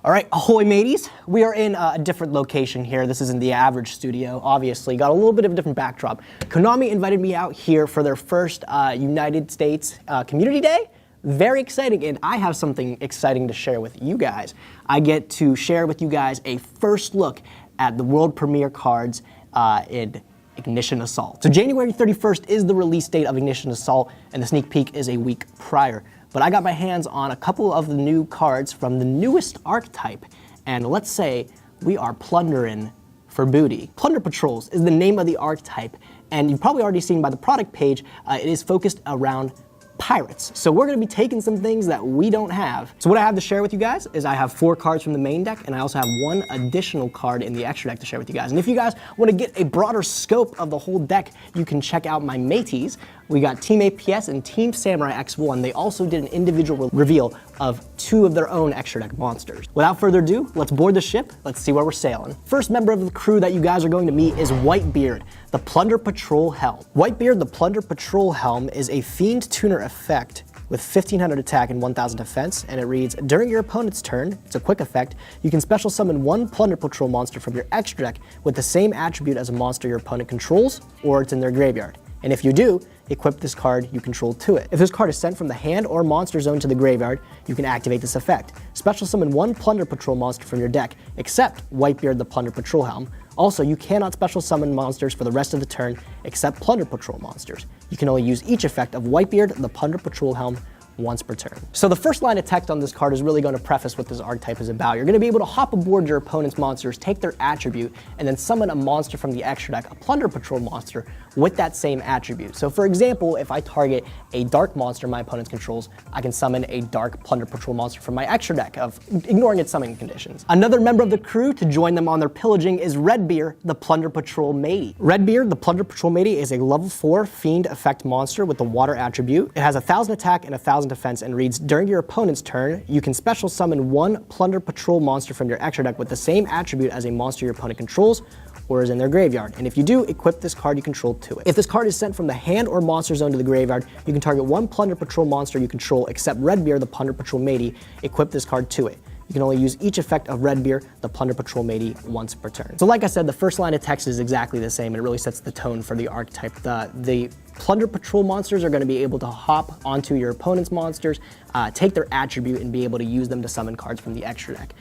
All right, ahoy mateys. We are in a different location here. This isn't the average studio, obviously. Got a little bit of a different backdrop. Konami invited me out here for their first United States Community Day. Very exciting, and I have something exciting to share with you guys. I get to share with you guys a first look at the world premiere cards in Ignition Assault. So January 31st is the release date of Ignition Assault, and the sneak peek is a week prior. But I got my hands on a couple of the new cards from the newest archetype, and let's say we are plundering for booty. Plunder Patrols is the name of the archetype, and you've probably already seen by the product page, it is focused around pirates. So we're gonna be taking some things that we don't have. So what I have to share with you guys is I have 4 cards from the main deck, and I also have 1 additional card in the extra deck to share with you guys. And if you guys wanna get a broader scope of the whole deck, you can check out my mateys. We got Team APS and Team Samurai X1. They also did an individual reveal of 2 of their own extra deck monsters. Without further ado, let's board the ship. Let's see where we're sailing. First member of the crew that you guys are going to meet is Whitebeard, the Plunder Patrol Helm. Whitebeard, the Plunder Patrol Helm, is a Fiend Tuner effect with 1500 attack and 1000 defense, and it reads, during your opponent's turn, it's a quick effect, you can special summon 1 Plunder Patrol monster from your extra deck with the same attribute as a monster your opponent controls, or it's in their graveyard. And if you do, equip this card you control to it. If this card is sent from the hand or monster zone to the graveyard, you can activate this effect. Special summon 1 Plunder Patrol monster from your deck, except Whitebeard the Plunder Patrol Helm. Also, you cannot special summon monsters for the rest of the turn, except Plunder Patrol monsters. You can only use each effect of Whitebeard the Plunder Patrol Helm once per turn. So the first line of text on this card is really going to preface what this archetype is about. You're going to be able to hop aboard your opponent's monsters, take their attribute, and then summon a monster from the extra deck, a Plunder Patrol monster, with that same attribute. So for example, if I target a dark monster my opponent controls, I can summon a dark Plunder Patrol monster from my extra deck, of ignoring its summoning conditions. Another member of the crew to join them on their pillaging is Redbeard, the Plunder Patrol Matey. Redbeard, the Plunder Patrol Matey, is a level 4 Fiend effect monster with the water attribute. It has 1000 attack and 1000 defense, and reads, during your opponent's turn, you can special summon 1 Plunder Patrol monster from your extra deck with the same attribute as a monster your opponent controls, or is in their graveyard. And if you do, equip this card you control to it. If this card is sent from the hand or monster zone to the graveyard, you can target 1 Plunder Patrol monster you control, except Redbeard the Plunder Patrol Matey, equip this card to it. You can only use each effect of Redbeard, the Plunder Patrol Matey, once per turn. So like I said, the first line of text is exactly the same, and it really sets the tone for the archetype. The Plunder Patrol monsters are going to be able to hop onto your opponent's monsters, take their attribute, and be able to use them to summon cards from the extra deck.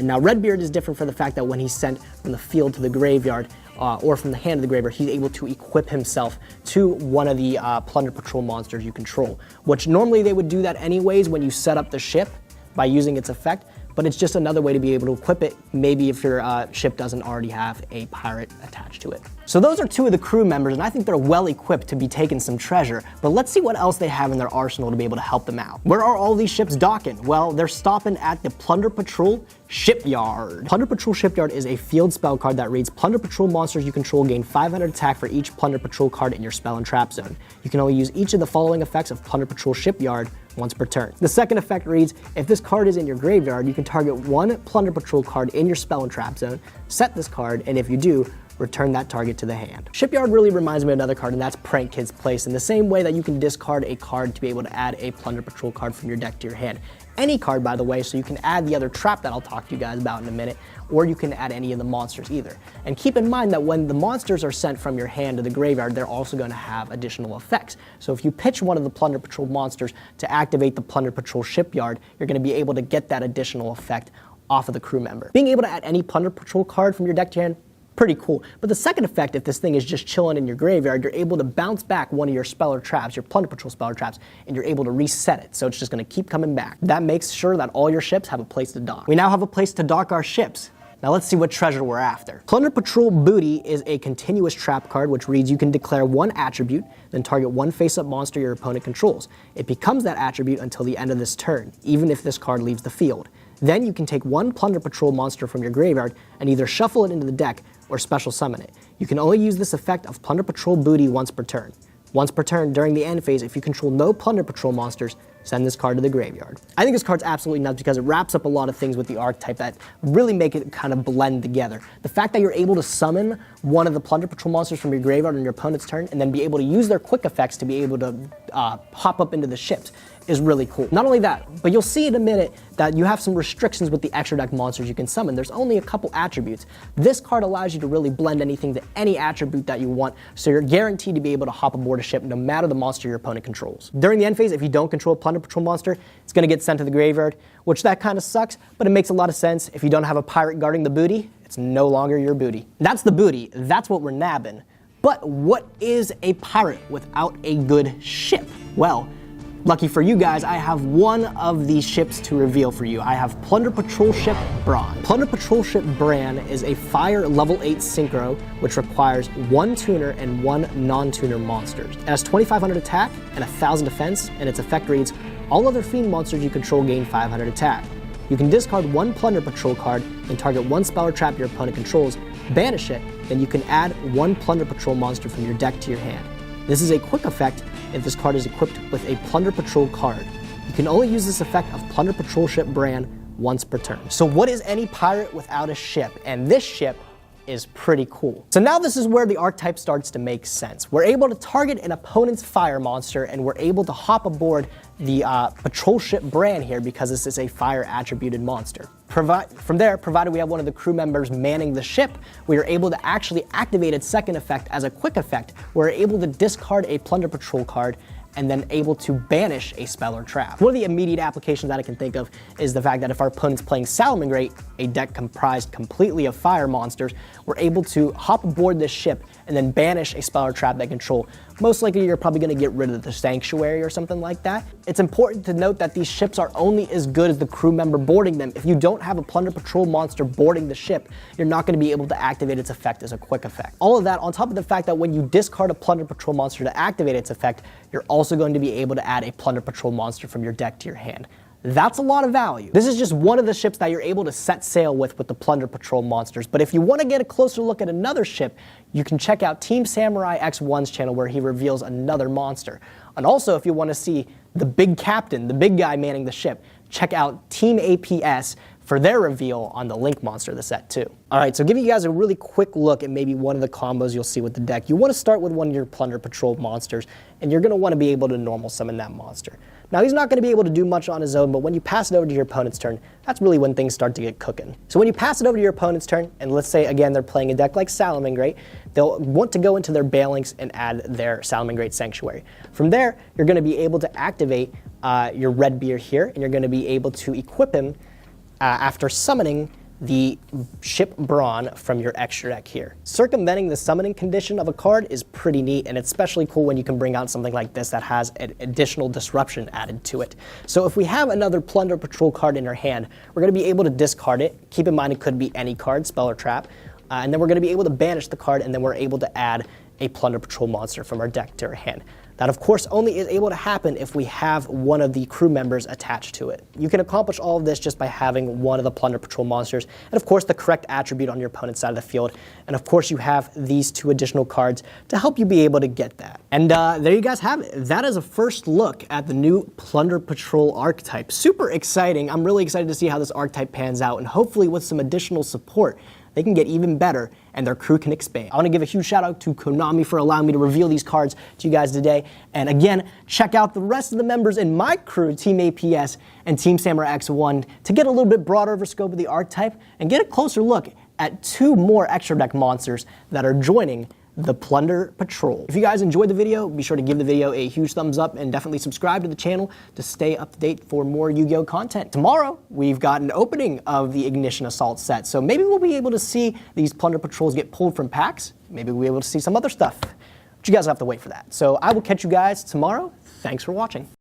Now Redbeard is different for the fact that when he's sent from the field to the graveyard, or from the hand to the graveyard, he's able to equip himself to one of the Plunder Patrol monsters you control, which normally they would do that anyways when you set up the ship by using its effect, but it's just another way to be able to equip it, maybe if your ship doesn't already have a pirate attached to it. So those are 2 of the crew members, and I think they're well equipped to be taking some treasure, but let's see what else they have in their arsenal to be able to help them out. Where are all these ships docking? Well, they're stopping at the Plunder Patrol Shipyard. Plunder Patrol Shipyard is a field spell card that reads, Plunder Patrol monsters you control gain 500 attack for each Plunder Patrol card in your spell and trap zone. You can only use each of the following effects of Plunder Patrol Shipyard once per turn. The second effect reads, if this card is in your graveyard, you can target 1 Plunder Patrol card in your spell and trap zone, set this card, and if you do, return that target to the hand. Shipyard really reminds me of another card, and that's Prank Kid's Place, in the same way that you can discard a card to be able to add a Plunder Patrol card from your deck to your hand. Any card, by the way, so you can add the other trap that I'll talk to you guys about in a minute, or you can add any of the monsters either. And keep in mind that when the monsters are sent from your hand to the graveyard, they're also going to have additional effects. So if you pitch one of the Plunder Patrol monsters to activate the Plunder Patrol Shipyard, you're going to be able to get that additional effect off of the crew member. Being able to add any Plunder Patrol card from your deck to your hand, pretty cool. But the second effect, if this thing is just chilling in your graveyard, you're able to bounce back one of your spell or traps, your Plunder Patrol spell or traps, and you're able to reset it. So it's just going to keep coming back. That makes sure that all your ships have a place to dock. We now have a place to dock our ships. Now let's see what treasure we're after. Plunder Patrol Booty is a continuous trap card which reads, you can declare 1 attribute, then target 1 face-up monster your opponent controls. It becomes that attribute until the end of this turn, even if this card leaves the field. Then you can take 1 Plunder Patrol monster from your graveyard and either shuffle it into the deck or special summon it. You can only use this effect of Plunder Patrol Booty once per turn. Once per turn during the end phase, if you control no Plunder Patrol monsters, send this card to the graveyard. I think this card's absolutely nuts because it wraps up a lot of things with the archetype that really make it kind of blend together. The fact that you're able to summon one of the Plunder Patrol monsters from your graveyard on your opponent's turn and then be able to use their quick effects to be able to hop up into the ships is really cool. Not only that, but you'll see in a minute that you have some restrictions with the extra deck monsters you can summon. There's only a couple attributes. This card allows you to really blend anything to any attribute that you want, so you're guaranteed to be able to hop aboard a ship no matter the monster your opponent controls. During the end phase, if you don't control a Plunder Patrol monster, it's gonna get sent to the graveyard, which that kind of sucks, but it makes a lot of sense. If you don't have a pirate guarding the booty, it's no longer your booty. That's the booty, that's what we're nabbing. But what is a pirate without a good ship? Well, lucky for you guys, I have one of these ships to reveal for you. I have Plunder Patrol Ship Bran. Plunder Patrol Ship Bran is a fire level 8 synchro, which requires 1 tuner and 1 non-tuner monsters. It has 2,500 attack and 1,000 defense, and its effect reads, all other fiend monsters you control gain 500 attack. You can discard 1 Plunder Patrol card and target 1 spell or trap your opponent controls, banish it, then you can add 1 Plunder Patrol monster from your deck to your hand. This is a quick effect if this card is equipped with a Plunder Patrol card. You can only use this effect of Plunder Patrol Ship Bran once per turn. So what is any pirate without a ship? And this ship is pretty cool. So now this is where the archetype starts to make sense. We're able to target an opponent's fire monster and we're able to hop aboard the Patrol Ship Bran here because this is a fire attributed monster. From there, provided we have one of the crew members manning the ship, we are able to actually activate its second effect as a quick effect. We're able to discard a Plunder Patrol card and then able to banish a spell or trap. One of the immediate applications that I can think of is the fact that if our opponent's playing Salamangreat, a deck comprised completely of fire monsters, we're able to hop aboard this ship and then banish a spell or trap they control. Most likely you're probably gonna get rid of the Sanctuary or something like that. It's important to note that these ships are only as good as the crew member boarding them. If you don't have a Plunder Patrol monster boarding the ship, you're not gonna be able to activate its effect as a quick effect. All of that on top of the fact that when you discard a Plunder Patrol monster to activate its effect, you're also going to be able to add a Plunder Patrol monster from your deck to your hand. That's a lot of value. This is just one of the ships that you're able to set sail with the Plunder Patrol monsters. But if you want to get a closer look at another ship, you can check out Team Samurai X1's channel where he reveals another monster. And also, if you want to see the big captain, the big guy manning the ship, check out Team APS for their reveal on the Link monster of the set too. All right, so giving you guys a really quick look at maybe one of the combos you'll see with the deck. You want to start with one of your Plunder Patrol monsters, and you're going to want to be able to normal summon that monster. Now, he's not going to be able to do much on his own, but when you pass it over to your opponent's turn, that's really when things start to get cooking. So when you pass it over to your opponent's turn, and let's say, again, they're playing a deck like Salamangreat, they'll want to go into their Balinks and add their Salamangreat Sanctuary. From there, you're going to be able to activate your Redbeard here, and you're going to be able to equip him after summoning the Ship Bran from your extra deck here. Circumventing the summoning condition of a card is pretty neat, and it's especially cool when you can bring out something like this that has an additional disruption added to it. So if we have another Plunder Patrol card in our hand, we're going to be able to discard it. Keep in mind it could be any card, spell or trap, and then we're going to be able to banish the card, and then we're able to add a Plunder Patrol monster from our deck to our hand. That, of course, only is able to happen if we have one of the crew members attached to it. You can accomplish all of this just by having one of the Plunder Patrol monsters, and of course the correct attribute on your opponent's side of the field. And of course you have these 2 additional cards to help you be able to get that. And there you guys have it. That is a first look at the new Plunder Patrol archetype. Super exciting. I'm really excited to see how this archetype pans out, and hopefully with some additional support, they can get even better and their crew can expand. I want to give a huge shout out to Konami for allowing me to reveal these cards to you guys today. And again, check out the rest of the members in my crew, Team APS and Team Samurai X1, to get a little bit broader of a scope of the archetype and get a closer look at 2 more extra deck monsters that are joining the Plunder Patrol. If you guys enjoyed the video, be sure to give the video a huge thumbs up and definitely subscribe to the channel to stay up to date for more Yu-Gi-Oh content. Tomorrow, we've got an opening of the Ignition Assault set, so maybe we'll be able to see these Plunder Patrols get pulled from packs. Maybe we'll be able to see some other stuff. But you guys will have to wait for that. So I will catch you guys tomorrow. Thanks for watching.